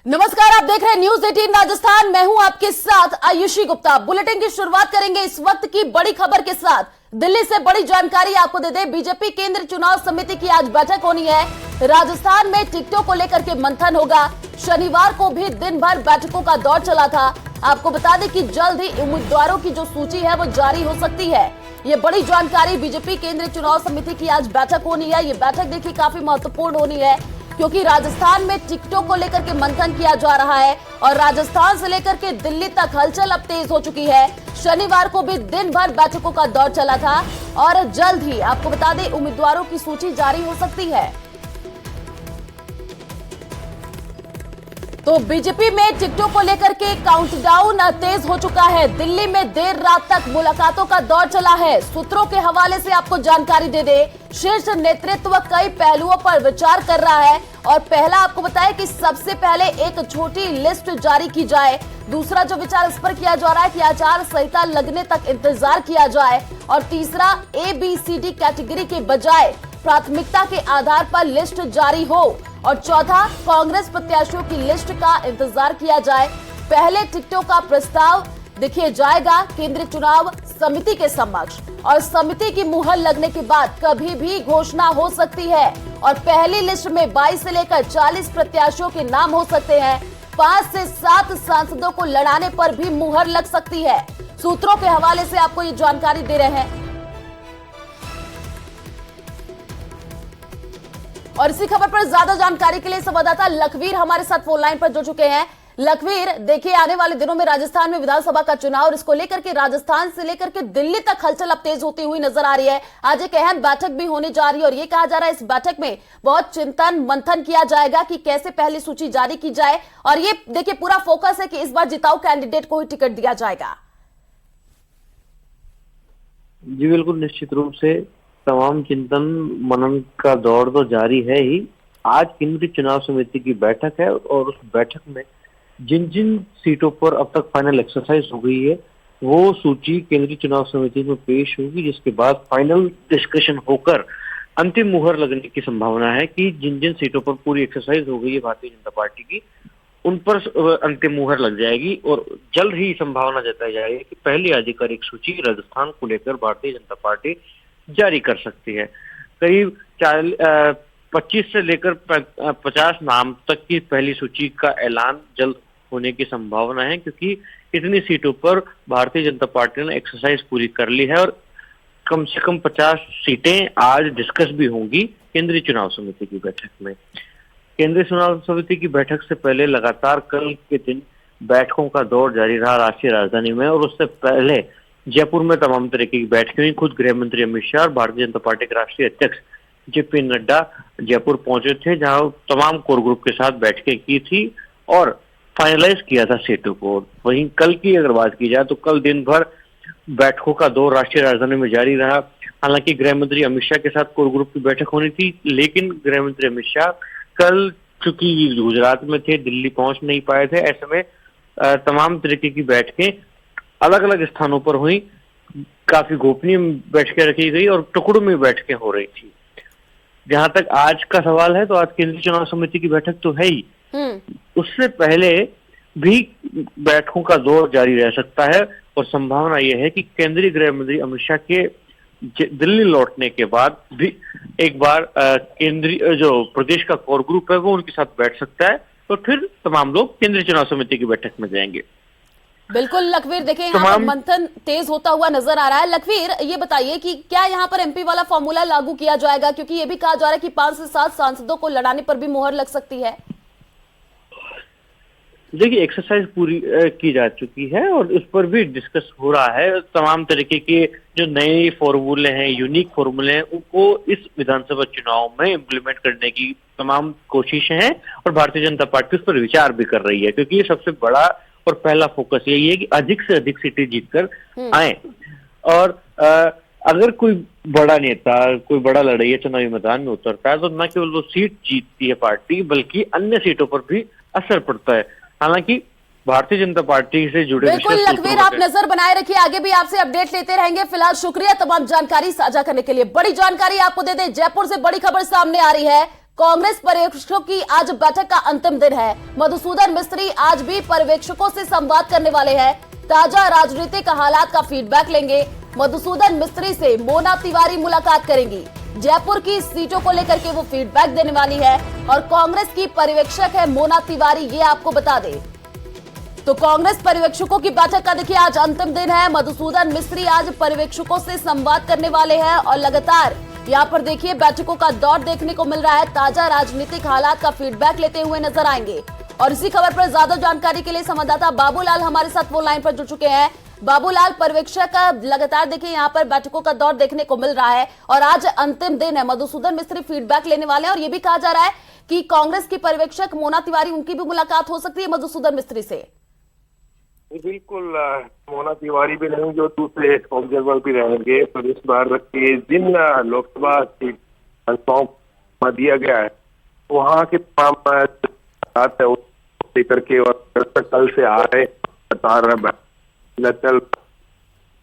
नमस्कार, आप देख रहे हैं न्यूज 18 राजस्थान। मैं हूं आपके साथ आयुषी गुप्ता। बुलेटिन की शुरुआत करेंगे इस वक्त की बड़ी खबर के साथ। दिल्ली से बड़ी जानकारी आपको दे दें, बीजेपी केंद्रीय चुनाव समिति की आज बैठक होनी है। राजस्थान में टिकटों को लेकर के मंथन होगा। शनिवार को भी दिन भर बैठकों का दौर चला था। आपको बता दें कि जल्द ही उम्मीदवारों की जो सूची है वो जारी हो सकती है। ये बड़ी जानकारी, बीजेपी केंद्रीय चुनाव समिति की आज बैठक होनी है। ये बैठक देखिए काफी महत्वपूर्ण होनी है, क्योंकि राजस्थान में टिकटों को लेकर के मंथन किया जा रहा है और राजस्थान से लेकर के दिल्ली तक हलचल अब तेज हो चुकी है। शनिवार को भी दिन भर बैठकों का दौर चला था और जल्द ही आपको बता दें उम्मीदवारों की सूची जारी हो सकती है। तो बीजेपी में टिकटों को लेकर के काउंटडाउन तेज हो चुका है। दिल्ली में देर रात तक मुलाकातों का दौर चला है। सूत्रों के हवाले से आपको जानकारी दे दे, शीर्ष नेतृत्व कई पहलुओं पर विचार कर रहा है और पहला आपको बताया कि सबसे पहले एक छोटी लिस्ट जारी की जाए। दूसरा जो विचार इस पर किया जा रहा है कि आचार संहिता लगने तक इंतजार किया जाए और तीसरा ABCD कैटेगरी के बजाय प्राथमिकता के आधार पर लिस्ट जारी हो और चौथा कांग्रेस प्रत्याशियों की लिस्ट का इंतजार किया जाए। पहले टिकटों का प्रस्ताव देखिए जाएगा केंद्रीय चुनाव समिति के समक्ष और समिति की मुहर लगने के बाद कभी भी घोषणा हो सकती है और पहली लिस्ट में 22 से लेकर 40 प्रत्याशियों के नाम हो सकते हैं। 5 से 7 सांसदों को लड़ाने पर भी मुहर लग सकती है। सूत्रों के हवाले से आपको ये जानकारी दे रहे हैं और इसी खबर पर ज्यादा जानकारी के लिए संवाददाता लखवीर हमारे साथ फोन लाइन पर जुड़ चुके हैं। लखवीर, देखिए आने वाले दिनों में राजस्थान में विधानसभा का चुनाव और इसको लेकर के राजस्थान से लेकर के दिल्ली तक हलचल अब तेज होती हुई नजर आ रही है। आज एक अहम बैठक भी होने जा रही है और ये कहा जा रहा है इस बैठक में बहुत चिंतन मंथन किया जाएगा कि कैसे पहली सूची जारी की जाए और ये देखिए पूरा फोकस है कि इस बार जिताऊ कैंडिडेट को ही टिकट दिया जाएगा। जी बिल्कुल, निश्चित रूप से तमाम चिंतन मनन का दौर तो जारी है ही। आज केंद्रीय चुनाव समिति की बैठक है और उस बैठक में जिन जिन सीटों पर अब तक फाइनल एक्सरसाइज हो गई है वो सूची केंद्रीय चुनाव समिति में पेश होगी, जिसके बाद फाइनल डिस्कशन होकर अंतिम मुहर लगने की संभावना है कि जिन जिन सीटों पर पूरी एक्सरसाइज हो गई है भारतीय जनता पार्टी की उन पर अंतिम मुहर लग जाएगी और जल्द ही संभावना जताई जाएगी कि पहली आधिकारिक सूची राजस्थान को लेकर भारतीय जनता पार्टी जारी कर सकती है। करीब 25 से लेकर 50 नाम तक की पहली सूची का ऐलान जल्द होने की संभावना है, क्योंकि इतनी सीटों पर भारतीय जनता पार्टी ने एक्सरसाइज पूरी कर ली है और कम से कम 50 सीटें आज डिस्कस भी होंगी केंद्रीय चुनाव समिति की बैठक में। केंद्रीय चुनाव समिति की बैठक से पहले लगातार कल के दिन बैठकों का दौर जारी रहा राष्ट्रीय राजधानी में और उससे पहले जयपुर में तमाम तरीके की बैठकें हुई। खुद गृह मंत्री अमित शाह और भारतीय जनता पार्टी के राष्ट्रीय अध्यक्ष JP नड्डा जयपुर पहुंचे थे, जहां तमाम कोर ग्रुप के साथ बैठकें की थी और फाइनलाइज किया था सीटों को। वहीं कल की अगर बात की जाए तो कल दिन भर बैठकों का दौर राष्ट्रीय राजधानी में जारी रहा। हालांकि गृह मंत्री अमित शाह के साथ कोर ग्रुप की बैठक होनी थी, लेकिन गृह मंत्री अमित शाह कल चूंकि गुजरात में थे, दिल्ली पहुंच नहीं पाए थे। ऐसे में तमाम तरीके की बैठकें अलग अलग स्थानों पर हुई। काफी गोपनीय बैठकें रखी गई और टुकड़ों में बैठकें हो रही थी। जहां तक आज का सवाल है तो आज केंद्रीय चुनाव समिति की बैठक तो है ही, उससे पहले भी बैठकों का दौर जारी रह सकता है और संभावना यह है कि केंद्रीय गृह मंत्री अमित शाह के दिल्ली लौटने के बाद भी एक बार केंद्रीय जो प्रदेश का कोर ग्रुप है वो उनके साथ बैठ सकता है और फिर तमाम लोग केंद्रीय चुनाव समिति की बैठक में जाएंगे। बिल्कुल लखवीर, देखिए यहाँ पर मंथन तेज होता हुआ नजर आ रहा है। लखवीर, ये बताइए कि क्या यहाँ पर MP वाला फॉर्मूला लागू किया जाएगा, क्योंकि ये भी कहा जा रहा है कि 5 से 7 सांसदों को लड़ाने पर भी मुहर लग सकती है। देखिए, एक्सरसाइज पूरी की जा चुकी है और उस पर भी डिस्कस हो रहा है। तमाम तरीके के जो नए फॉर्मूले हैं, यूनिक फॉर्मूले हैं, उनको इस विधानसभा चुनाव में इम्प्लीमेंट करने की तमाम कोशिशें हैं और भारतीय जनता पार्टी उस पर विचार भी कर रही है, क्योंकि ये सबसे बड़ा और पहला फोकस यही है कि अधिक से अधिक सीटें जीतकर आए। और अगर कोई बड़ा नेता, कोई बड़ा लड़ाई चुनावी मैदान में उतरता है तो न केवल वो सीट जीतती है पार्टी, बल्कि अन्य सीटों पर भी असर पड़ता है। हालांकि भारतीय जनता पार्टी से जुड़े बिल्कुल लखवीर, आप नजर बनाए रखिए, आगे भी आपसे अपडेट लेते रहेंगे। फिलहाल शुक्रिया तमाम जानकारी साझा करने के लिए। बड़ी जानकारी आपको दे दें, जयपुर से बड़ी खबर सामने आ रही है। कांग्रेस पर्यवेक्षकों की आज बैठक का अंतिम दिन है। मधुसूदन मिस्त्री आज भी पर्यवेक्षकों से संवाद करने वाले हैं। ताजा राजनीतिक हालात का फीडबैक लेंगे। मधुसूदन मिस्त्री से मोना तिवारी मुलाकात करेंगी। जयपुर की सीटों को लेकर के वो फीडबैक देने वाली है और कांग्रेस की पर्यवेक्षक है मोना तिवारी, ये आपको बता दें। तो कांग्रेस पर्यवेक्षकों की बैठक का देखिए आज अंतिम दिन है। मधुसूदन मिस्त्री आज पर्यवेक्षकों से संवाद करने वाले हैं और लगातार यहाँ पर देखिए बैठकों का दौर देखने को मिल रहा है। ताजा राजनीतिक हालात का फीडबैक लेते हुए नजर आएंगे। और इसी खबर पर ज्यादा जानकारी के लिए संवाददाता बाबूलाल हमारे साथ फोन लाइन पर जुड़ चुके हैं। बाबूलाल, पर्यवेक्षक का लगातार देखिए यहाँ पर बैठकों का दौर देखने को मिल रहा है और आज अंतिम दिन है। मधुसूदन मिस्त्री फीडबैक लेने वाले हैं और ये भी कहा जा रहा है कि कांग्रेस की पर्यवेक्षक मोना तिवारी, उनकी भी मुलाकात हो सकती है मधुसूदन मिस्त्री से। बिल्कुल, मोना तिवारी भी रहेंगे, जो दूसरे ऑब्जर्वर भी रहेंगे। तो इस बार के जिन लोकसभा सीट कंफर्म दिया गया है वहाँ के तमाम बात है लेकर के और कल से आ रहे बता रहा है।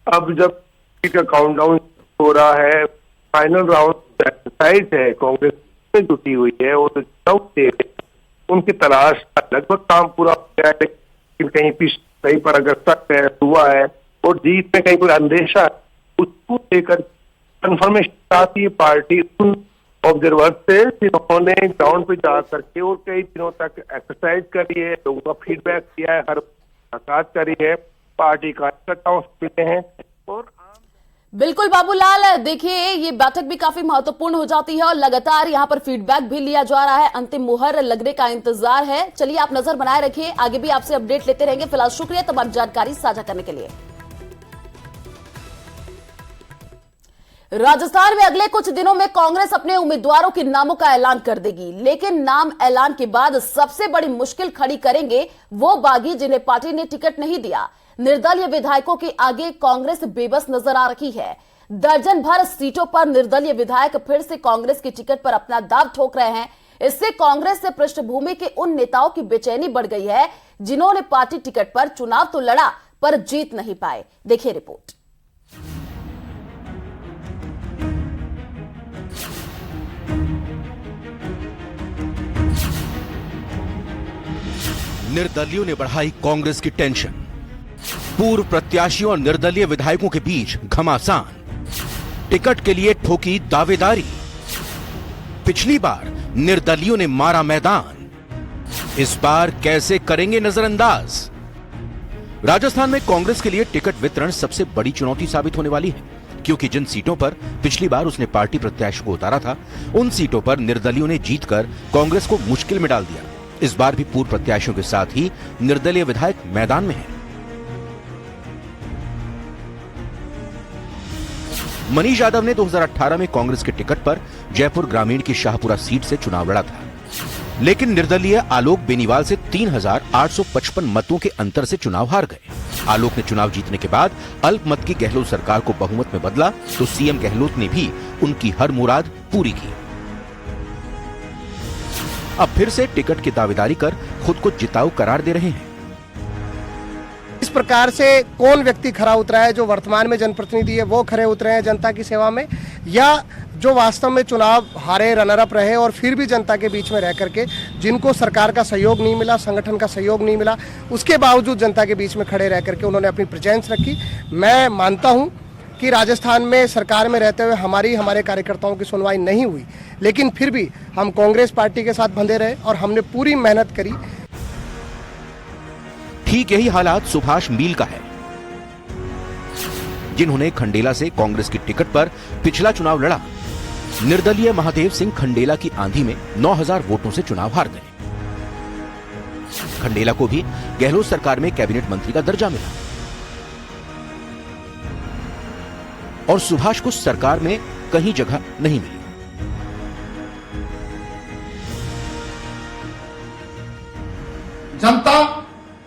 अब जब का काउंटडाउन हो रहा है, फाइनल राउंड एक्सरसाइज है, कांग्रेस से जुटी हुई है और उनकी तलाश लगभग काम पूरा हो गया है। कहीं पर अगर शक हुआ है और जीत में कहीं पर अंदेशा है, उसको लेकर कंफर्मेशन आती है पार्टी उन ऑब्जर्वर से जिन्होंने ग्राउंड पे जा करके और कई दिनों तक एक्सरसाइज करी है, लोगों का फीडबैक दिया है, हर मुलाकात करी है, पार्टी कार्यकर्ताओं से मिले हैं। और बिल्कुल बाबूलाल, देखिए ये बैठक भी काफी महत्वपूर्ण हो जाती है और लगातार यहाँ पर फीडबैक भी लिया जा रहा है। अंतिम मुहर लगने का इंतजार है। चलिए आप नजर बनाए रखिए, आगे भी आपसे अपडेट लेते रहेंगे। फिलहाल शुक्रिया तमाम जानकारी साझा करने के लिए। राजस्थान में अगले कुछ दिनों में कांग्रेस अपने उम्मीदवारों के नामों का ऐलान कर देगी, लेकिन नाम ऐलान के बाद सबसे बड़ी मुश्किल खड़ी करेंगे वो बागी जिन्हें पार्टी ने टिकट नहीं दिया। निर्दलीय विधायकों के आगे कांग्रेस बेबस नजर आ रही है। दर्जन भर सीटों पर निर्दलीय विधायक फिर से कांग्रेस की टिकट पर अपना दाव ठोक रहे हैं। इससे कांग्रेस से पृष्ठभूमि के उन नेताओं की बेचैनी बढ़ गई है जिन्होंने पार्टी टिकट पर चुनाव तो लड़ा पर जीत नहीं पाए। देखिए रिपोर्ट। निर्दलियों ने बढ़ाई कांग्रेस की टेंशन। पूर्व प्रत्याशियों और निर्दलीय विधायकों के बीच घमासान। टिकट के लिए ठोकी दावेदारी। पिछली बार निर्दलियों ने मारा मैदान, इस बार कैसे करेंगे नजरअंदाज। राजस्थान में कांग्रेस के लिए टिकट वितरण सबसे बड़ी चुनौती साबित होने वाली है, क्योंकि जिन सीटों पर पिछली बार उसने पार्टी प्रत्याशी को उतारा था, उन सीटों पर निर्दलियों ने जीतकर कांग्रेस को मुश्किल में डाल दिया। इस बार भी पूर्व प्रत्याशियों के साथ ही निर्दलीय विधायक मैदान में हैं। मनीष यादव ने 2018 में कांग्रेस के टिकट पर जयपुर ग्रामीण की शाहपुरा सीट से चुनाव लड़ा था, लेकिन निर्दलीय आलोक बेनीवाल से 3,855 मतों के अंतर से चुनाव हार गए। आलोक ने चुनाव जीतने के बाद अल्पमत की गहलोत सरकार को बहुमत में बदला तो सीएम गहलोत ने भी उनकी हर मुराद पूरी की। अब फिर से टिकट की दावेदारी कर खुद को जिताऊ करार दे रहे हैं। इस प्रकार से कौन व्यक्ति खरा उतरा है, जो वर्तमान में जनप्रतिनिधि है वो खरे उतरे हैं जनता की सेवा में, या जो वास्तव में चुनाव हारे, रनर अप रहे और फिर भी जनता के बीच में रह करके जिनको सरकार का सहयोग नहीं मिला, संगठन का सहयोग नहीं मिला, उसके बावजूद जनता के बीच में खड़े रह करके उन्होंने अपनी प्रेजेंस रखी। मैं मानता हूं कि राजस्थान में सरकार में रहते हुए हमारे कार्यकर्ताओं की सुनवाई नहीं हुई, लेकिन फिर भी हम कांग्रेस पार्टी के साथ बंधे रहे और हमने पूरी मेहनत करी। ठीक यही हालात सुभाष मील का है, जिन्होंने खंडेला से कांग्रेस की टिकट पर पिछला चुनाव लड़ा। निर्दलीय महादेव सिंह खंडेला की आंधी में 9,000 वोटों से चुनाव हार गए। खंडेला को भी गहलोत सरकार में कैबिनेट मंत्री का दर्जा मिला और सुभाष को सरकार में कहीं जगह नहीं मिली। जनता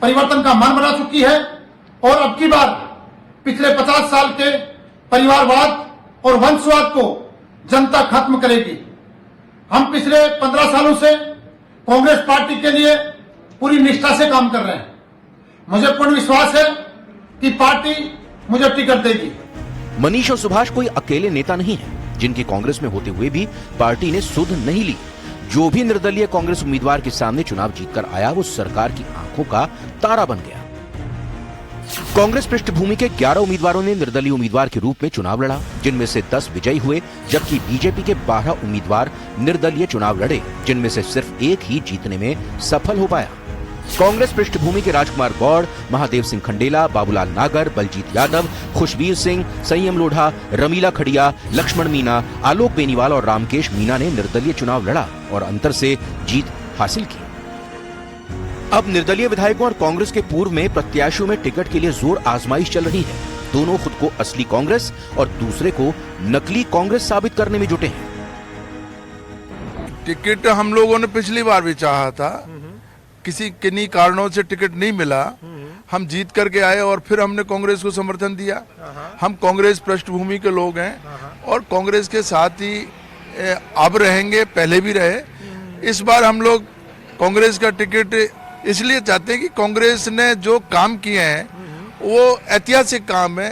परिवर्तन का मन बना चुकी है और अब की बार पिछले 50 साल के परिवारवाद और वंशवाद को जनता खत्म करेगी। हम पिछले 15 सालों से कांग्रेस पार्टी के लिए पूरी निष्ठा से काम कर रहे हैं। मुझे पूर्ण विश्वास है कि पार्टी मुझे टिकट देगी। मनीष और सुभाष कोई अकेले नेता नहीं है, जिनकी कांग्रेस में होते हुए भी पार्टी ने सुध नहीं ली। जो भी निर्दलीय कांग्रेस उम्मीदवार के सामने चुनाव जीतकर आया वो सरकार की आंखों का तारा बन गया। कांग्रेस पृष्ठभूमि के 11 उम्मीदवारों ने निर्दलीय उम्मीदवार के रूप में चुनाव लड़ा, जिनमें से 10 विजयी हुए, जबकि बीजेपी के 12 उम्मीदवार निर्दलीय चुनाव लड़े, जिनमें से सिर्फ एक ही जीतने में सफल हो पाया। कांग्रेस पृष्ठभूमि के राजकुमार गौड़, महादेव सिंह खंडेला, बाबूलाल नागर, बलजीत यादव, खुशबीर सिंह, संयम लोढ़ा, रमीला खड़िया, लक्ष्मण मीणा, आलोक बेनीवाल और रामकेश मीणा ने निर्दलीय चुनाव लड़ा और अंतर से जीत हासिल की। अब निर्दलीय विधायकों और कांग्रेस के पूर्व में प्रत्याशियों में टिकट के लिए जोर आजमाइश चल रही है। दोनों खुद को असली कांग्रेस और दूसरे को नकली कांग्रेस साबित करने में जुटे हैं। टिकट हम लोगों ने पिछली बार भी चाहा था, किसी किन्हीं कारणों से टिकट नहीं मिला, हम जीत करके आए और फिर हमने कांग्रेस को समर्थन दिया। हम कांग्रेस पृष्ठभूमि के लोग हैं और कांग्रेस के साथ ही अब रहेंगे, पहले भी रहे। इस बार हम लोग कांग्रेस का टिकट इसलिए चाहते हैं कि कांग्रेस ने जो काम किए हैं वो ऐतिहासिक काम है,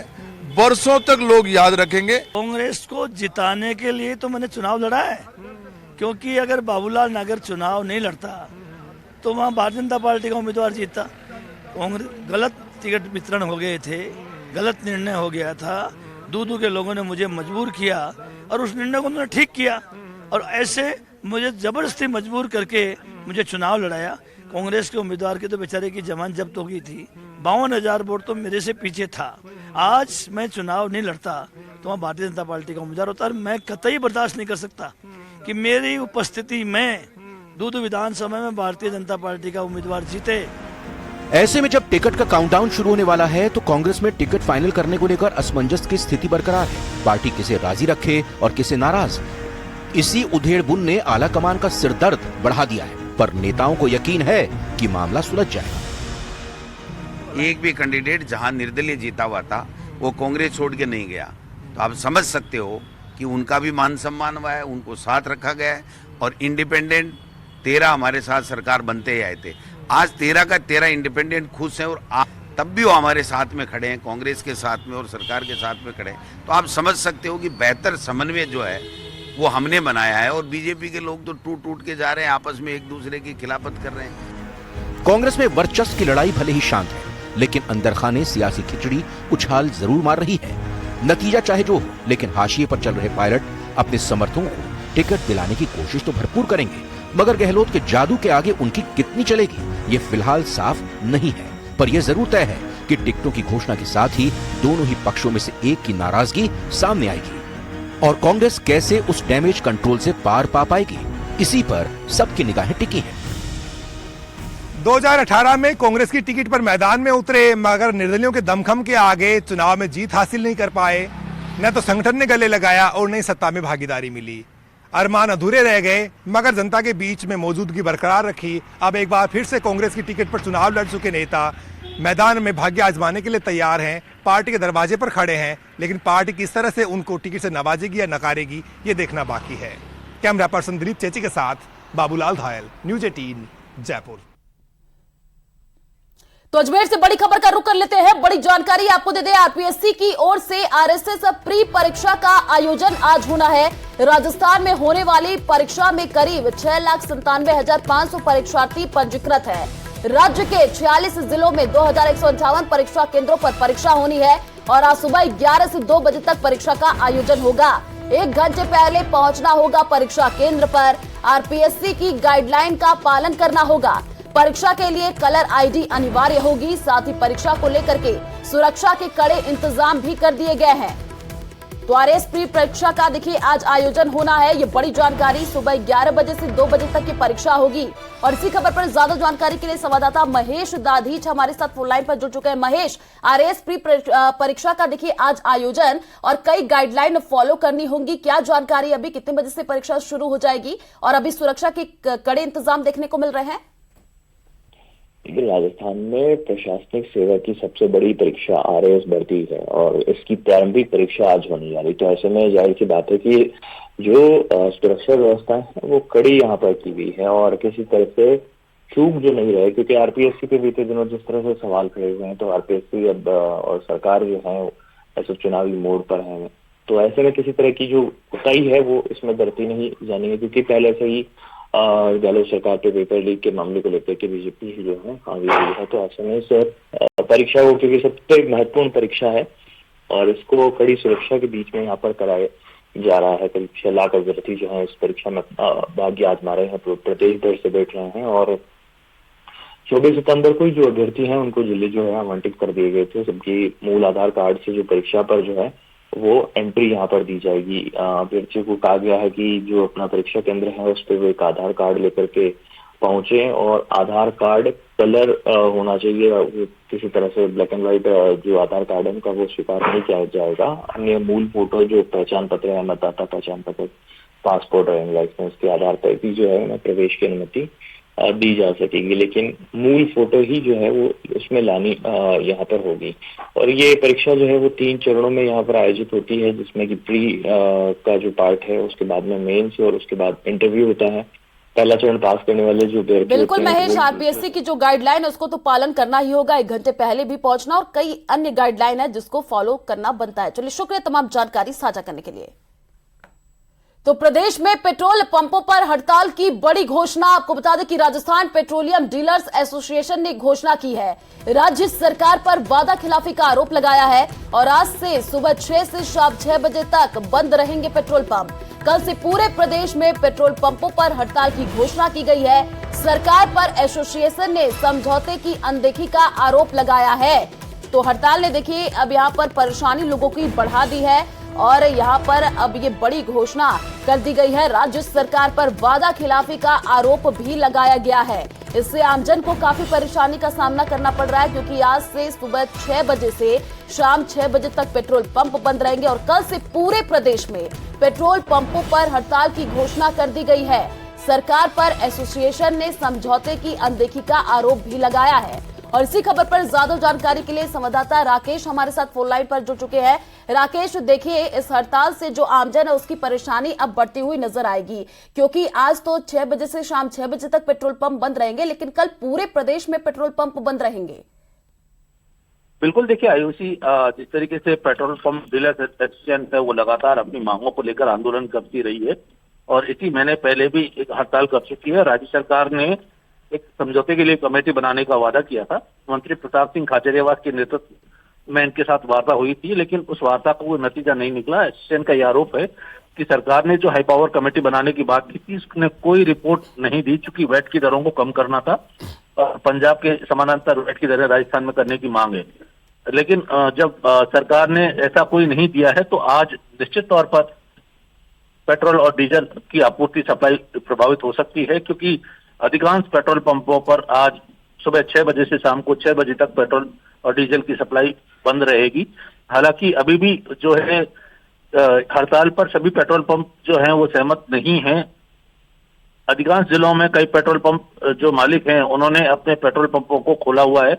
वर्षों तक लोग याद रखेंगे। कांग्रेस को जिताने के लिए तो मैंने चुनाव लड़ा है, क्योंकि अगर बाबूलाल नागर चुनाव नहीं लड़ता तो वहाँ भारतीय जनता पार्टी का उम्मीदवार जीतता। कांग्रेस गलत टिकट वितरण हो गए थे, गलत निर्णय हो गया था, दूदू के लोगों ने मुझे मजबूर किया और उस निर्णय को उन्होंने ठीक किया और ऐसे मुझे जबरदस्ती मजबूर करके मुझे चुनाव लड़ाया। कांग्रेस के उम्मीदवार की तो बेचारे की जमानत जब्त हो गई थी, 52,000 वोट तो मेरे से पीछे था। आज मैं चुनाव नहीं लड़ता तो वहाँ भारतीय जनता पार्टी का उम्मीदवार होता और मैं कतई बर्दाश्त नहीं कर सकता कि मेरी उपस्थिति में दूदू विधानसभा में भारतीय जनता पार्टी का उम्मीदवार जीते। ऐसे में जब टिकट का काउंटडाउन शुरू होने वाला है तो कांग्रेस में टिकट फाइनल करने को लेकर असमंजस की स्थिति बरकरार है। पार्टी किसे राजी रखे और किसे नाराज। इसी उधेड़-बुन ने आला कमान का सिरदर्द बढ़ा दिया है, पर नेताओं को यकीन है कि मामला सुलझ जाएगा। एक भी कैंडिडेट जहां निर्दलीय जीता हुआ था वो कांग्रेस छोड़ के नहीं गया, तो आप समझ सकते हो कि उनका भी मान सम्मान हुआ है, उनको साथ रखा गया है। और इंडिपेंडेंट 13 हमारे साथ सरकार बनते ही आए थे, आज 13 का 13 इंडिपेंडेंट खुश हैं और तब भी वो हमारे साथ में खड़े हैं, कांग्रेस के साथ में और सरकार के साथ में खड़े हैं। तो आप समझ सकते हो कि बेहतर समन्वय जो है वो हमने बनाया है और बीजेपी के लोग तो टूट के जा रहे हैं, आपस में एक दूसरे की खिलाफत कर रहे हैं। कांग्रेस में वर्चस्व की लड़ाई भले ही शांत है, लेकिन अंदर खाने सियासी खिचड़ी उछाल जरूर मार रही है। नतीजा चाहे जो हो, लेकिन हाशिए पर चल रहे पायलट अपने समर्थकों को टिकट दिलाने की कोशिश तो भरपूर करेंगे, मगर गहलोत के जादू के आगे उनकी कितनी चलेगी ये फिलहाल साफ नहीं है। पर यह जरूर तय है कि टिकटों की घोषणा के साथ ही दोनों ही पक्षों में से एक की नाराजगी सामने आएगी और कांग्रेस कैसे उस डैमेज कंट्रोल से पार पा पाएगी, इसी पर सबकी निगाहें टिकी हैं। 2018 में कांग्रेस की टिकट पर मैदान में उतरे, मगर निर्दलियों के दमखम के आगे चुनाव में जीत हासिल नहीं कर पाए। न तो संगठन ने गले लगाया और न ही सत्ता में भागीदारी मिली। अरमान अधूरे रह गए, मगर जनता के बीच में मौजूदगी बरकरार रखी। अब एक बार फिर से कांग्रेस की टिकट पर चुनाव लड़ चुके नेता मैदान में भाग्य आजमाने के लिए तैयार हैं, पार्टी के दरवाजे पर खड़े हैं, लेकिन पार्टी किस तरह से उनको टिकट से नवाजेगी या नकारेगी ये देखना बाकी है। कैमरा पर्सन दिलीप चेची के साथ बाबूलाल धायल, न्यूज 18 जयपुर। तो अजमेर से बड़ी खबर का रुख कर लेते हैं। बड़ी जानकारी आपको दे दें, आरपीएससी की ओर से आरएसएस प्री परीक्षा का आयोजन आज होना है। राजस्थान में होने वाली परीक्षा में करीब 6,97,500 परीक्षार्थी पंजीकृत है। राज्य के 46 जिलों में 2,158 परीक्षा केंद्रों पर परीक्षा होनी है और आज सुबह 11 से 2 बजे तक परीक्षा का आयोजन होगा। 1 घंटे पहले पहुंचना होगा परीक्षा केंद्र पर। आरपीएससी की गाइडलाइन का पालन करना होगा। परीक्षा के लिए कलर आईडी अनिवार्य होगी। साथ ही परीक्षा को लेकर के सुरक्षा के कड़े इंतजाम भी कर दिए गए हैं। तो आरएस प्री परीक्षा का देखिए आज आयोजन होना है, ये बड़ी जानकारी। सुबह 11 बजे से 2 बजे तक की परीक्षा होगी। और इसी खबर पर ज्यादा जानकारी के लिए संवाददाता महेश दाधीच हमारे साथ फोन लाइन पर जुड़ चुके हैं। महेश, आरएस प्री परीक्षा का देखिए आज आयोजन और कई गाइडलाइन फॉलो करनी होंगी, क्या जानकारी अभी, कितने बजे से परीक्षा शुरू हो जाएगी और अभी सुरक्षा के कड़े इंतजाम देखने को मिल रहे हैं? राजस्थान में प्रशासनिक सेवा की सबसे बड़ी परीक्षा आरएएस भर्ती है और इसकी प्रारंभिक परीक्षा आज होने जा रही। तो ऐसे में जाहिर सी बात है कि जो सुरक्षा व्यवस्था है वो कड़ी यहाँ पर की गई है और किसी तरह से चूक जो नहीं रहे, क्योंकि आरपीएससी पे बीते दिनों जिस तरह से सवाल खड़े हुए हैं तो आरपीएससी अब और सरकार जो है ऐसे चुनावी मोड पर है। तो ऐसे में किसी तरह की जो कुताही है वो इसमें बरती नहीं जानी है, क्योंकि पहले से ही गहलोत सरकार के पेपर लीक के मामले को लेकर के बीजेपी जो है आगे हुई है। तो ऐसे में सर परीक्षा वो क्योंकि सबसे महत्वपूर्ण परीक्षा है और इसको कड़ी सुरक्षा के बीच में यहाँ पर कराया जा रहा है। करीब 6 लाख अभ्यर्थी जो है इस परीक्षा में भाग्य आजमा रहे हैं, प्रदेश भर से बैठ रहे हैं और 24 सितंबर को ही जो अभ्यर्थी हैं उनको जिले जो है आवंटित कर दिए गए थे। सबकी मूल आधार कार्ड से जो परीक्षा पर जो है वो एंट्री यहाँ पर दी जाएगी। अभ्यर्थियों को कहा गया है कि जो अपना परीक्षा केंद्र है उस पर वो एक आधार कार्ड लेकर के पहुंचे और आधार कार्ड कलर होना चाहिए। किसी तरह से ब्लैक एंड व्हाइट जो आधार कार्ड है उनका वो स्वीकार नहीं किया जाएगा। अन्य मूल फोटो जो पहचान पत्र है, मतदाता पहचान पत्र, पासपोर्ट, ड्राइविंग लाइसेंस के आधार पर भी जो है उन्हें प्रवेश की अनुमति दी जा सकेगी, लेकिन मूल फोटो ही जो है वो उसमें लानी यहाँ पर होगी। और ये परीक्षा जो है वो 3 चरणों में यहाँ पर आयोजित होती है, जिसमें कि प्री का जो पार्ट है, उसके बाद में मेंस और उसके बाद इंटरव्यू होता है। पहला चरण पास करने वाले जो बिल्कुल महेश, आरपीएससी की जो गाइडलाइन है उसको तो पालन करना ही होगा, 1 घंटे पहले भी पहुंचना और कई अन्य गाइडलाइन है जिसको फॉलो करना बनता है। चलिए शुक्रिया तमाम जानकारी साझा करने के लिए। तो प्रदेश में पेट्रोल पंपों पर हड़ताल की बड़ी घोषणा। आपको बता दें कि राजस्थान पेट्रोलियम डीलर्स एसोसिएशन ने घोषणा की है। राज्य सरकार पर वादा खिलाफी का आरोप लगाया है और आज से सुबह 6 से शाम 6 बजे तक बंद रहेंगे पेट्रोल पंप। कल से पूरे प्रदेश में पेट्रोल पंपों पर हड़ताल की घोषणा की गई है। सरकार पर एसोसिएशन ने समझौते की अनदेखी का आरोप लगाया है। तो हड़ताल ने देखिए अब यहाँ पर परेशानी लोगों की बढ़ा दी है और यहाँ पर अब ये बड़ी घोषणा कर दी गई है। राज्य सरकार पर वादा खिलाफी का आरोप भी लगाया गया है। इससे आमजन को काफी परेशानी का सामना करना पड़ रहा है, क्योंकि आज से सुबह 6 बजे से शाम 6 बजे तक पेट्रोल पंप बंद रहेंगे और कल से पूरे प्रदेश में पेट्रोल पंपों पर हड़ताल की घोषणा कर दी गई है। सरकार पर एसोसिएशन ने समझौते की अनदेखी का आरोप भी लगाया है। और इसी खबर पर ज्यादा जानकारी के लिए संवाददाता राकेश हमारे साथ फोन लाइन पर जुड़ चुके हैं। राकेश, देखिए इस हड़ताल से जो आमजन है उसकी परेशानी अब बढ़ती हुई नजर आएगी, क्योंकि आज तो 6 बजे से शाम 6 बजे तक पेट्रोल पंप बंद रहेंगे, लेकिन कल पूरे प्रदेश में पेट्रोल पंप बंद रहेंगे। बिल्कुल, देखिए आयुषी, जिस तरीके से पेट्रोल पंप डीलर्स एसोसिएशन है वो लगातार अपनी मांगों को लेकर आंदोलन करती रही है और इसी महीने पहले भी एक हड़ताल कर चुकी है। राज्य सरकार ने एक समझौते के लिए कमेटी बनाने का वादा किया था। मंत्री प्रताप सिंह खाचरियावास के नेतृत्व में इनके साथ वार्ता हुई थी, लेकिन उस वार्ता का कोई नतीजा नहीं निकला। एसोसिएशन का यह आरोप है कि सरकार ने जो हाई पावर कमेटी बनाने की बात की थी उसने कोई रिपोर्ट नहीं दी, चूंकि वैट की दरों को कम करना था और पंजाब के समानांतर वैट की दरें राजस्थान में करने की मांग है। लेकिन जब सरकार ने ऐसा कोई नहीं दिया है तो आज निश्चित तौर पर पेट्रोल और डीजल की आपूर्ति सप्लाई प्रभावित हो सकती है, क्योंकि अधिकांश पेट्रोल पंपों पर आज सुबह 6 बजे से शाम को 6 बजे तक पेट्रोल और डीजल की सप्लाई बंद रहेगी। हालांकि अभी भी जो है हड़ताल पर सभी पेट्रोल पंप जो हैं वो सहमत नहीं हैं। अधिकांश जिलों में कई पेट्रोल पंप जो मालिक हैं उन्होंने अपने पेट्रोल पंपों को खोला हुआ है,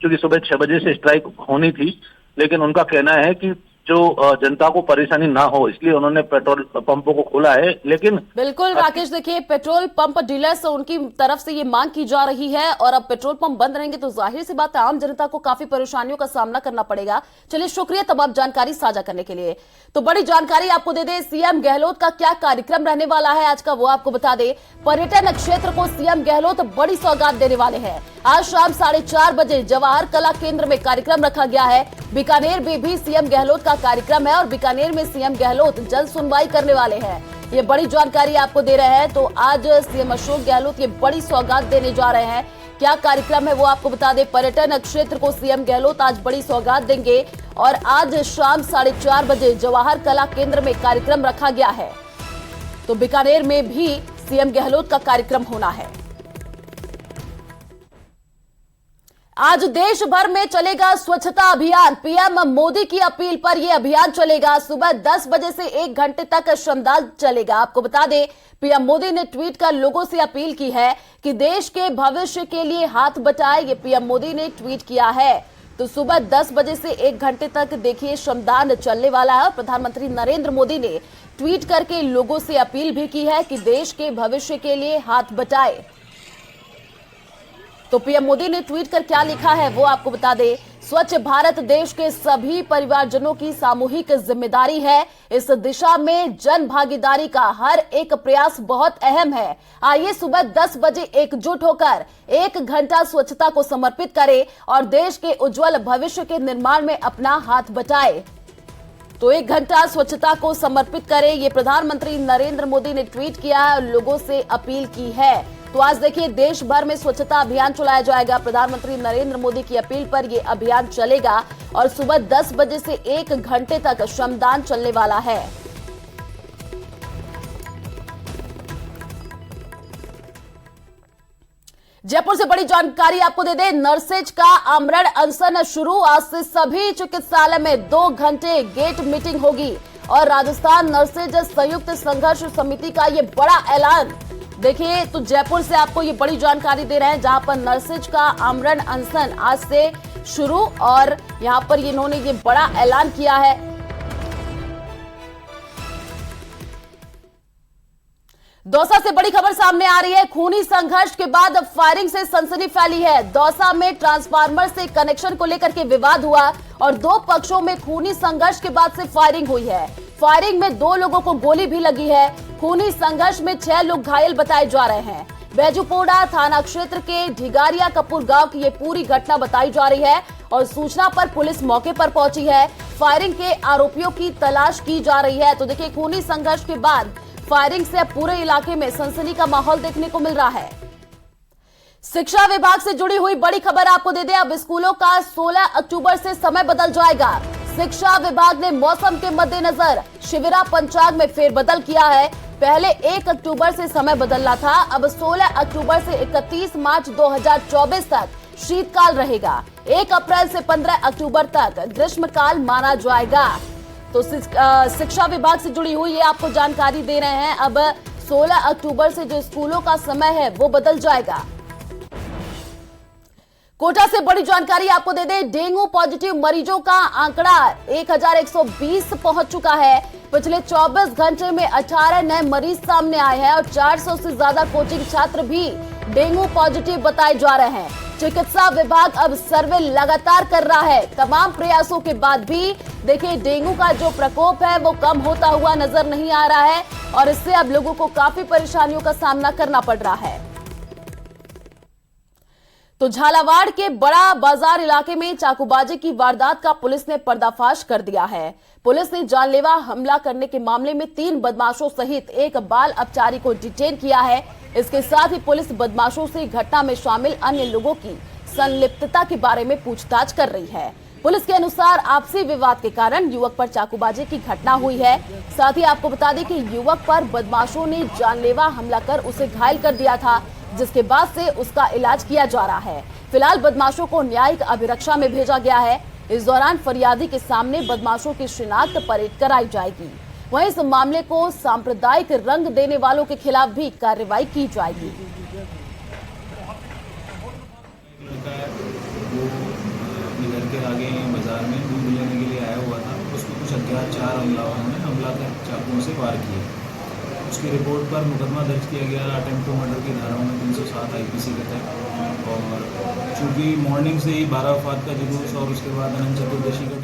क्योंकि सुबह 6 बजे से स्ट्राइक होनी थी, लेकिन उनका कहना है कि जो जनता को परेशानी ना हो इसलिए उन्होंने पेट्रोल पंपों को खोला है। लेकिन बिल्कुल राकेश, देखिए पेट्रोल पंप डीलर्स उनकी तरफ से ये मांग की जा रही है और अब पेट्रोल पंप बंद रहेंगे तो जाहिर सी बात है आम जनता को काफी परेशानियों का सामना करना पड़ेगा। चलिए शुक्रिया तमाम जानकारी साझा करने के लिए। तो बड़ी जानकारी आपको दे दे, सीएम गहलोत का क्या कार्यक्रम रहने वाला है आज का वो आपको बता दे। पर्यटन क्षेत्र को सीएम गहलोत बड़ी सौगात देने वाले हैं। आज शाम 4:30 बजे जवाहर कला केंद्र में कार्यक्रम रखा गया है। बीकानेर में भी सीएम गहलोत का कार्यक्रम है और बीकानेर में सीएम गहलोत जन सुनवाई करने वाले हैं। ये बड़ी जानकारी आपको दे रहे हैं। तो आज सीएम अशोक गहलोत ये बड़ी सौगात देने जा रहे हैं। क्या कार्यक्रम है वो आपको बता दें। पर्यटन क्षेत्र को सीएम गहलोत आज बड़ी सौगात देंगे और आज शाम 4:30 बजे जवाहर कला केंद्र में कार्यक्रम रखा गया है। तो बीकानेर में भी सीएम गहलोत का कार्यक्रम होना है। आज देश भर में चलेगा स्वच्छता अभियान। पीएम मोदी की अपील पर यह अभियान चलेगा। सुबह 10 बजे से 1 घंटे तक श्रमदान चलेगा। आपको बता दें पीएम मोदी ने ट्वीट कर लोगों से अपील की है कि देश के भविष्य के लिए हाथ बटाएं। ये पीएम मोदी ने ट्वीट किया है। तो सुबह 10 बजे से 1 घंटे तक देखिए श्रमदान चलने वाला है और प्रधानमंत्री नरेंद्र मोदी ने ट्वीट करके लोगों से अपील भी की है कि देश के भविष्य के लिए हाथ बटाएं। तो पीएम मोदी ने ट्वीट कर क्या लिखा है वो आपको बता दें। स्वच्छ भारत देश के सभी परिवारजनों की सामूहिक जिम्मेदारी है। इस दिशा में जन भागीदारी का हर एक प्रयास बहुत अहम है। आइए सुबह 10 बजे एकजुट होकर 1 घंटा स्वच्छता को समर्पित करें और देश के उज्जवल भविष्य के निर्माण में अपना हाथ बटाएं। तो 1 घंटा स्वच्छता को समर्पित करें, ये प्रधानमंत्री नरेंद्र मोदी ने ट्वीट किया है और लोगों से अपील की है। तो आज देखिए देश भर में स्वच्छता अभियान चलाया जाएगा। प्रधानमंत्री नरेंद्र मोदी की अपील पर यह अभियान चलेगा और सुबह 10 बजे से 1 घंटे तक श्रमदान चलने वाला है। जयपुर से बड़ी जानकारी आपको दे दें, नर्सेज का आमरण अनशन शुरू। आज से सभी चिकित्सालय में 2 घंटे गेट मीटिंग होगी और राजस्थान नर्सेज संयुक्त संघर्ष समिति का ये बड़ा ऐलान। देखिए तो जयपुर से आपको ये बड़ी जानकारी दे रहे हैं, जहां पर नर्सेज का आमरण अनशन आज से शुरू और यहां पर इन्होंने ये बड़ा ऐलान किया है। दौसा से बड़ी खबर सामने आ रही है। खूनी संघर्ष के बाद अब फायरिंग से सनसनी फैली है। दौसा में ट्रांसफार्मर से कनेक्शन को लेकर के विवाद हुआ और 2 पक्षों में खूनी संघर्ष के बाद से फायरिंग हुई है। फायरिंग में 2 लोगों को गोली भी लगी है। खूनी संघर्ष में 6 लोग घायल बताए जा रहे हैं। बैजूपोड़ा थाना क्षेत्र के ढिगारिया कपूर गांव की ये पूरी घटना बताई जा रही है और सूचना पर पुलिस मौके पर पहुंची है। फायरिंग के आरोपियों की तलाश की जा रही है। तो देखिए खूनी संघर्ष के बाद फायरिंग से पूरे इलाके में सनसनी का माहौल देखने को मिल रहा है। शिक्षा विभाग से जुड़ी हुई बड़ी खबर आपको दे दें, अब स्कूलों का 16 अक्टूबर से समय बदल जाएगा। शिक्षा विभाग ने मौसम के मद्देनजर शिविरा पंचांग में फेरबदल किया है। पहले 1 अक्टूबर से समय बदलना था, अब 16 अक्टूबर से 31 मार्च 2024 तक शीतकाल रहेगा। 1 अप्रैल से 15 अक्टूबर तक ग्रीष्मकाल माना जाएगा। तो शिक्षा विभाग से जुड़ी हुई ये आपको जानकारी दे रहे हैं। अब 16 अक्टूबर से जो स्कूलों का समय है वो बदल जाएगा। कोटा से बड़ी जानकारी आपको दे दें, डेंगू पॉजिटिव मरीजों का आंकड़ा 1120 पहुंच चुका है। पिछले 24 घंटे में 18 नए मरीज सामने आए हैं और 400 से ज्यादा कोचिंग छात्र भी डेंगू पॉजिटिव बताए जा रहे हैं। चिकित्सा विभाग अब सर्वे लगातार कर रहा है। तमाम प्रयासों के बाद भी देखिए डेंगू का जो प्रकोप है वो कम होता हुआ नजर नहीं आ रहा है और इससे अब लोगों को काफी परेशानियों का सामना करना पड़ रहा है। तो झालावाड़ के बड़ा बाजार इलाके में चाकूबाजी की वारदात का पुलिस ने पर्दाफाश कर दिया है। पुलिस ने जानलेवा हमला करने के मामले में 3 बदमाशों सहित 1 बाल अपचारी को डिटेन किया है। इसके साथ ही पुलिस बदमाशों से घटना में शामिल अन्य लोगों की संलिप्तता के बारे में पूछताछ कर रही है। पुलिस के अनुसार आपसी विवाद के कारण युवक पर चाकूबाजी की घटना हुई है। साथ ही आपको बता दें कि युवक पर बदमाशों ने जानलेवा हमला कर उसे घायल कर दिया था, जिसके बाद से उसका इलाज किया जा रहा है। फिलहाल बदमाशों को न्यायिक अभिरक्षा में भेजा गया है। इस दौरान फरियादी के सामने बदमाशों की शिनाख्त परेड कराई जाएगी। वहीं इस मामले को सांप्रदायिक रंग देने वालों के खिलाफ भी कार्रवाई की जाएगी। घर के आगे बाजार में दूध लेने के लिए आया हुआ था, उसको कुछ अज्ञात 4 हमलावरों ने हमला कर चाकुओं से वार किए। उसकी रिपोर्ट पर मुकदमा दर्ज किया गया अटेम्प्ट टू मर्डर की धाराओं में 307 IPC के तहत। और चूंकि मॉर्निंग से ही 12 वफात का जुलूस और उसके बाद अनंत चतुर्दशी का